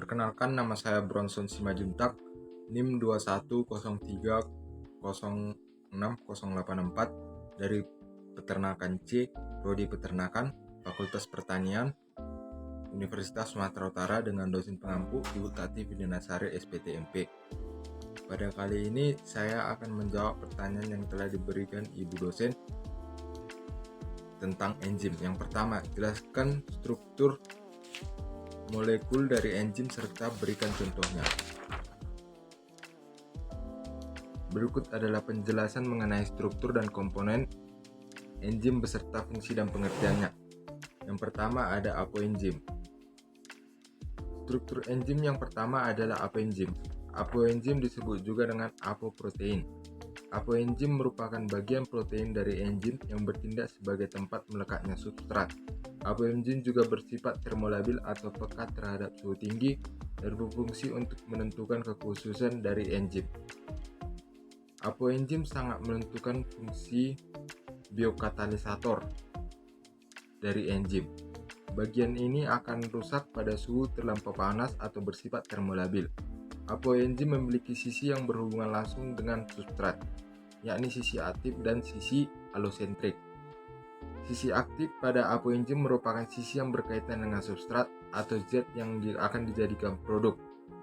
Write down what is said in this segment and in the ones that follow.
Perkenalkan, nama saya Bronson Simajuntak, NIM 2103060084 dari Peternakan C, Prodi Peternakan, Fakultas Pertanian, Universitas Sumatera Utara dengan dosen pengampu Ibu Tati Vidyanasari SPTMP. Pada kali ini saya akan menjawab pertanyaan yang telah diberikan Ibu dosen tentang enzim. Yang pertama, jelaskan struktur molekul dari enzim serta berikan contohnya. Berikut adalah penjelasan mengenai struktur dan komponen enzim beserta fungsi dan pengertiannya. Yang pertama ada apoenzim. Struktur enzim yang pertama adalah apoenzim. Apoenzim disebut juga dengan apoprotein. Apoenzim merupakan bagian protein dari enzim yang bertindak sebagai tempat melekatnya substrat. Apoenzim juga bersifat termolabil atau peka terhadap suhu tinggi dan berfungsi untuk menentukan kekhususan dari enzim. Apoenzim sangat menentukan fungsi biokatalisator dari enzim. Bagian ini akan rusak pada suhu terlampau panas atau bersifat termolabil. Apoenzim memiliki sisi yang berhubungan langsung dengan substrat, yakni sisi aktif dan sisi alosentrik. Sisi aktif pada apoenzim merupakan sisi yang berkaitan dengan substrat atau zat yang akan dijadikan produk.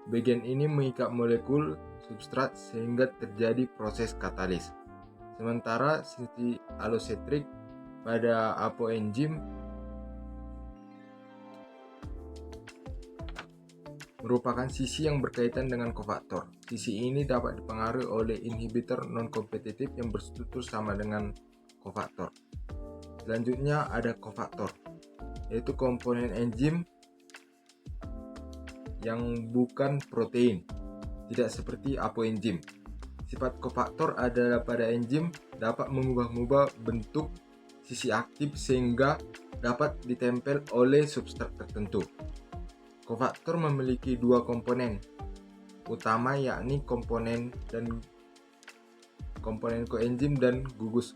Bagian ini mengikat molekul substrat sehingga terjadi proses katalis. Sementara sisi alosentrik pada apoenzim merupakan sisi yang berkaitan dengan kofaktor. Sisi ini dapat dipengaruhi oleh inhibitor non-kompetitif yang berstruktur sama dengan kofaktor. Selanjutnya ada kofaktor, yaitu komponen enzim yang bukan protein, tidak seperti apoenzim. Sifat kofaktor adalah pada enzim dapat mengubah-ubah bentuk sisi aktif sehingga dapat ditempel oleh substrat tertentu. Kofaktor memiliki dua komponen utama, yakni komponen koenzim dan gugus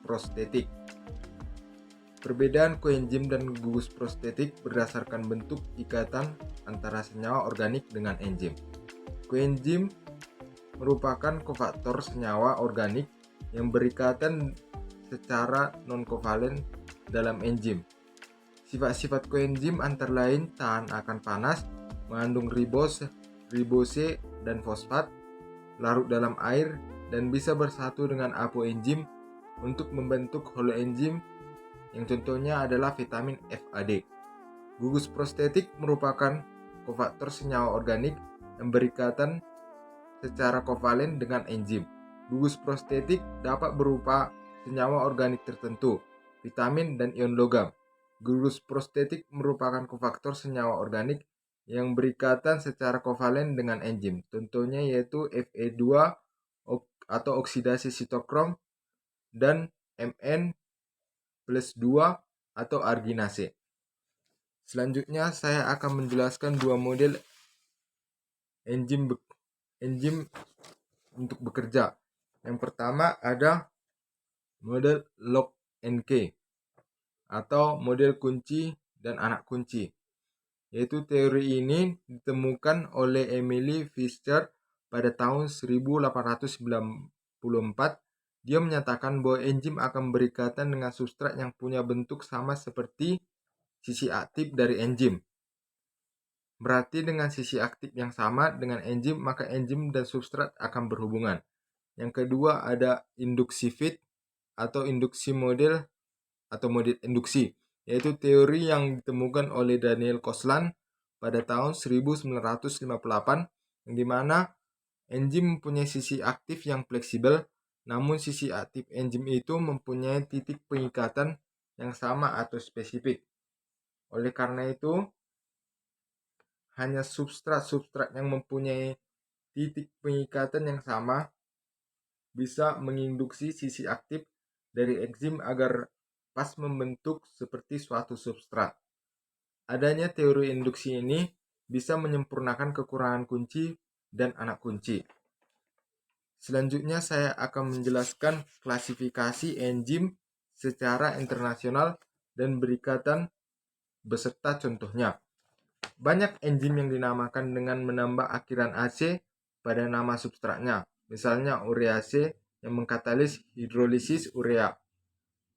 prostetik. Perbedaan koenzim dan gugus prostetik berdasarkan bentuk ikatan antara senyawa organik dengan enzim. Koenzim merupakan kofaktor senyawa organik yang berikatan secara non-kovalen dalam enzim. Sifat-sifat koenzim antara lain tahan akan panas, mengandung ribose dan fosfat, larut dalam air, dan bisa bersatu dengan apoenzim untuk membentuk holoenzim yang contohnya adalah vitamin FAD. Gugus prostetik merupakan kofaktor senyawa organik yang berikatan secara kovalen dengan enzim. Gugus prostetik dapat berupa senyawa organik tertentu, vitamin, dan ion logam. Gugus prostetik merupakan kofaktor senyawa organik yang berikatan secara kovalen dengan enzim. Contohnya yaitu Fe2 atau oksidasi sitokrom dan Mn+2 atau arginase. Selanjutnya saya akan menjelaskan dua model enzim untuk bekerja. Yang pertama ada model lock and key atau model kunci dan anak kunci, yaitu teori ini ditemukan oleh Emily Fischer pada tahun 1894. Dia menyatakan bahwa enzim akan berikatan dengan substrat yang punya bentuk sama seperti sisi aktif dari enzim. Berarti dengan sisi aktif yang sama dengan enzim, maka enzim dan substrat akan berhubungan. Yang kedua ada induksi fit atau induksi model atau model induksi, yaitu teori yang ditemukan oleh Daniel Koslan pada tahun 1958, yang dimana enzim mempunyai sisi aktif yang fleksibel, namun sisi aktif enzim itu mempunyai titik pengikatan yang sama atau spesifik. Oleh karena itu, hanya substrat-substrat yang mempunyai titik pengikatan yang sama bisa menginduksi sisi aktif dari enzim agar pas membentuk seperti suatu substrat. Adanya teori induksi ini bisa menyempurnakan kekurangan kunci dan anak kunci. Selanjutnya saya akan menjelaskan klasifikasi enzim secara internasional dan berikatan beserta contohnya. Banyak enzim yang dinamakan dengan menambah akhiran AC pada nama substratnya. Misalnya urease yang mengkatalis hidrolisis urea.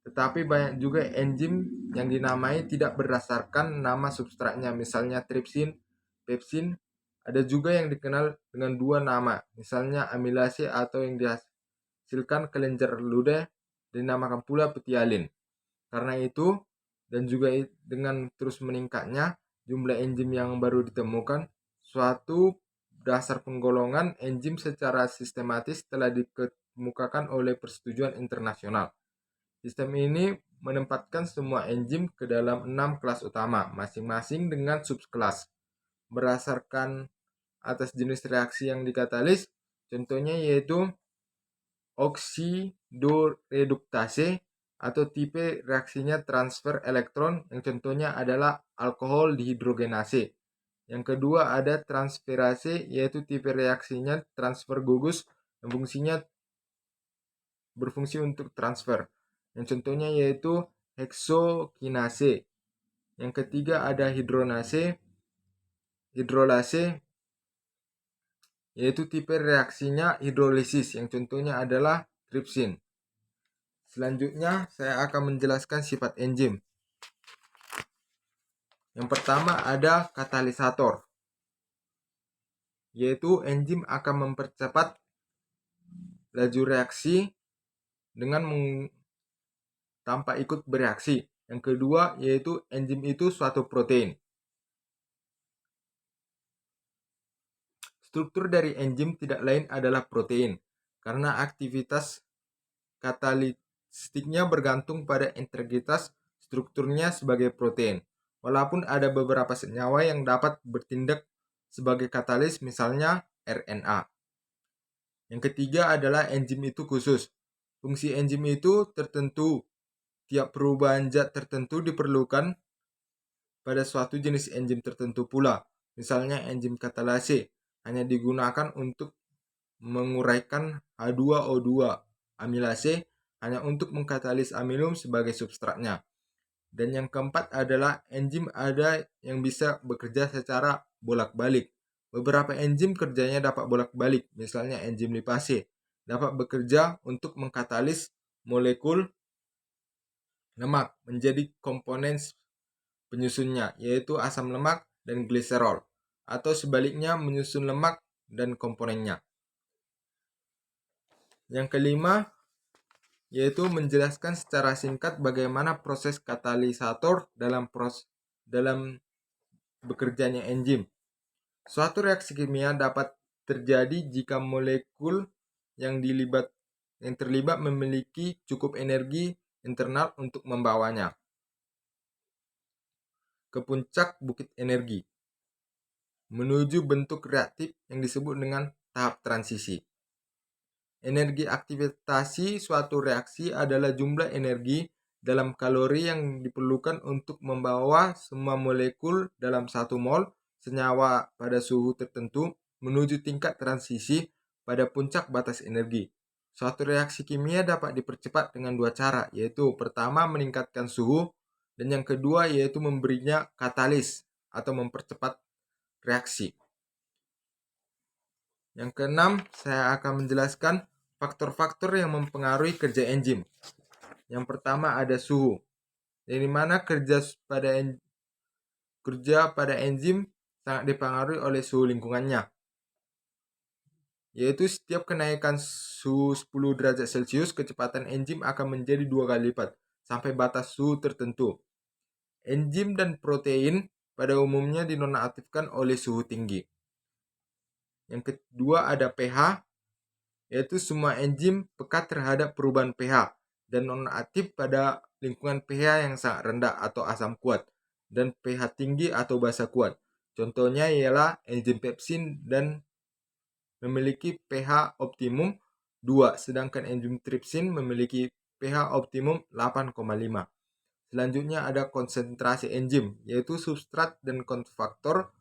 Tetapi banyak juga enzim yang dinamai tidak berdasarkan nama substratnya, misalnya tripsin, pepsin. Ada juga yang dikenal dengan dua nama, misalnya amilase atau yang dihasilkan kelenjar ludah dinamakan pula petialin. Karena itu, dan juga dengan terus meningkatnya jumlah enzim yang baru ditemukan, suatu dasar penggolongan enzim secara sistematis telah dikemukakan oleh persetujuan internasional. Sistem ini menempatkan semua enzim ke dalam 6 kelas utama, masing-masing dengan subkelas. Berdasarkan atas jenis reaksi yang dikatalis, contohnya yaitu oksidoreduktase atau tipe reaksinya transfer elektron, yang contohnya adalah alkohol dihidrogenase. Yang kedua ada transferase, yaitu tipe reaksinya transfer gugus yang fungsinya berfungsi untuk transfer. Yang contohnya yaitu heksokinase. Yang ketiga ada hidrolase, yaitu tipe reaksinya hidrolisis, yang contohnya adalah tripsin. Selanjutnya saya akan menjelaskan sifat enzim. Yang pertama ada katalisator, yaitu enzim akan mempercepat laju reaksi dengan tanpa ikut bereaksi. Yang kedua yaitu enzim itu suatu protein. Struktur dari enzim tidak lain adalah protein, karena aktivitas katalistiknya bergantung pada integritas strukturnya sebagai protein. Walaupun ada beberapa senyawa yang dapat bertindak sebagai katalis, misalnya RNA. Yang ketiga adalah enzim itu khusus. Fungsi enzim itu tertentu. Tiap perubahan zat tertentu diperlukan pada suatu jenis enzim tertentu pula. Misalnya enzim katalase hanya digunakan untuk menguraikan H2O2. Amilase hanya untuk mengkatalis amilum sebagai substratnya. Dan yang keempat adalah enzim ada yang bisa bekerja secara bolak-balik. Beberapa enzim kerjanya dapat bolak-balik, misalnya enzim lipase dapat bekerja untuk mengkatalis molekul lemak menjadi komponen penyusunnya, yaitu asam lemak dan gliserol, atau sebaliknya menyusun lemak dan komponennya. Yang kelima yaitu menjelaskan secara singkat bagaimana proses katalisator dalam bekerjanya enzim. Suatu reaksi kimia dapat terjadi jika molekul yang terlibat memiliki cukup energi internal untuk membawanya ke puncak bukit energi menuju bentuk reaktif yang disebut dengan tahap transisi. Energi aktivasi suatu reaksi adalah jumlah energi dalam kalori yang diperlukan untuk membawa semua molekul dalam 1 mol senyawa pada suhu tertentu menuju tingkat transisi pada puncak batas energi. Suatu reaksi kimia dapat dipercepat dengan dua cara, yaitu pertama meningkatkan suhu dan yang kedua yaitu memberinya katalis atau mempercepat reaksi. Yang keenam, saya akan menjelaskan faktor-faktor yang mempengaruhi kerja enzim. Yang pertama ada suhu, dari mana kerja pada enzim sangat dipengaruhi oleh suhu lingkungannya, yaitu setiap kenaikan suhu 10 derajat Celcius, kecepatan enzim akan menjadi 2 kali lipat, sampai batas suhu tertentu. Enzim dan protein pada umumnya dinonaktifkan oleh suhu tinggi. Yang kedua ada pH, yaitu semua enzim peka terhadap perubahan pH dan non-aktif pada lingkungan pH yang sangat rendah atau asam kuat dan pH tinggi atau basa kuat. Contohnya ialah enzim pepsin dan memiliki pH optimum 2, sedangkan enzim tripsin memiliki pH optimum 8,5. Selanjutnya ada konsentrasi enzim, yaitu substrat dan kofaktor.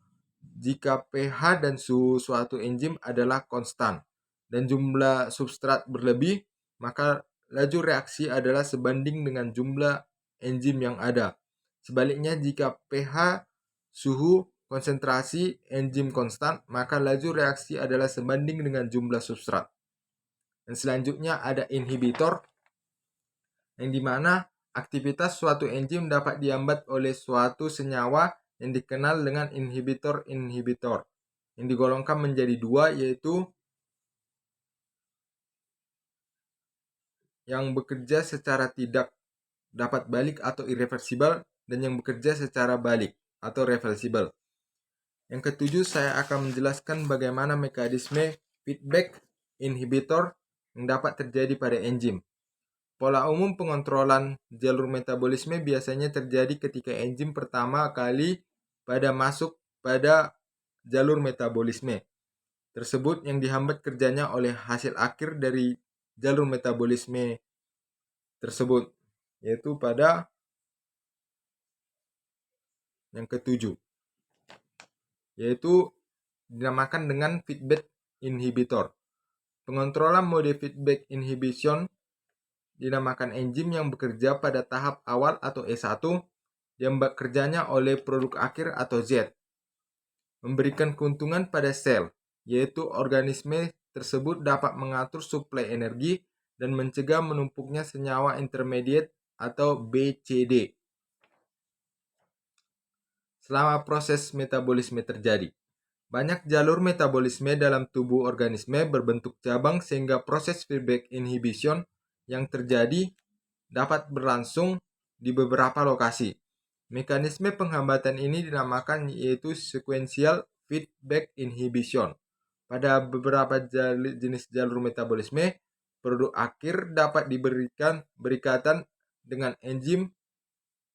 Jika pH dan suhu suatu enzim adalah konstan dan jumlah substrat berlebih, maka laju reaksi adalah sebanding dengan jumlah enzim yang ada. Sebaliknya, jika pH, suhu, konsentrasi enzim konstan, maka laju reaksi adalah sebanding dengan jumlah substrat. Dan selanjutnya ada inhibitor, yang dimana aktivitas suatu enzim dapat dihambat oleh suatu senyawa yang dikenal dengan inhibitor-inhibitor, yang digolongkan menjadi dua, yaitu yang bekerja secara tidak dapat balik atau irreversibel, dan yang bekerja secara balik atau reversibel. Yang ketujuh, saya akan menjelaskan bagaimana mekanisme feedback inhibitor yang dapat terjadi pada enzim. Pola umum pengontrolan jalur metabolisme biasanya terjadi ketika enzim pertama kali masuk pada jalur metabolisme tersebut yang dihambat kerjanya oleh hasil akhir dari jalur metabolisme tersebut, yaitu pada yang ketujuh, yaitu dinamakan dengan feedback inhibitor. Pengontrolan mode feedback inhibition dinamakan enzim yang bekerja pada tahap awal atau E1 yang bekerjanya oleh produk akhir atau Z, memberikan keuntungan pada sel, yaitu organisme tersebut dapat mengatur suplai energi dan mencegah menumpuknya senyawa intermediate atau BCD selama proses metabolisme terjadi. Banyak jalur metabolisme dalam tubuh organisme berbentuk cabang sehingga proses feedback inhibition yang terjadi dapat berlangsung di beberapa lokasi. Mekanisme penghambatan ini dinamakan yaitu sequential feedback inhibition. Pada beberapa jenis jalur metabolisme, produk akhir dapat diberikan berikatan dengan enzim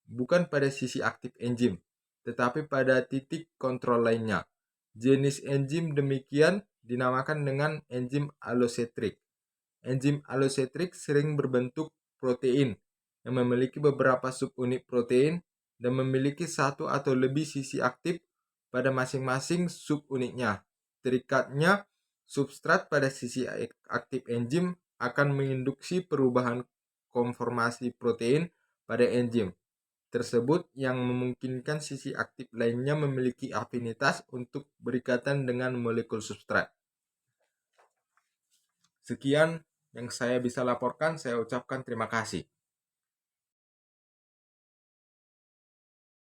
bukan pada sisi aktif enzim, tetapi pada titik kontrol lainnya. Jenis enzim demikian dinamakan dengan enzim allosetrik. Enzim allosetrik sering berbentuk protein yang memiliki beberapa subunit protein dan memiliki satu atau lebih sisi aktif pada masing-masing subunitnya. Terikatnya substrat pada sisi aktif enzim akan menginduksi perubahan konformasi protein pada enzim tersebut yang memungkinkan sisi aktif lainnya memiliki afinitas untuk berikatan dengan molekul substrat. Sekian yang saya bisa laporkan, saya ucapkan terima kasih.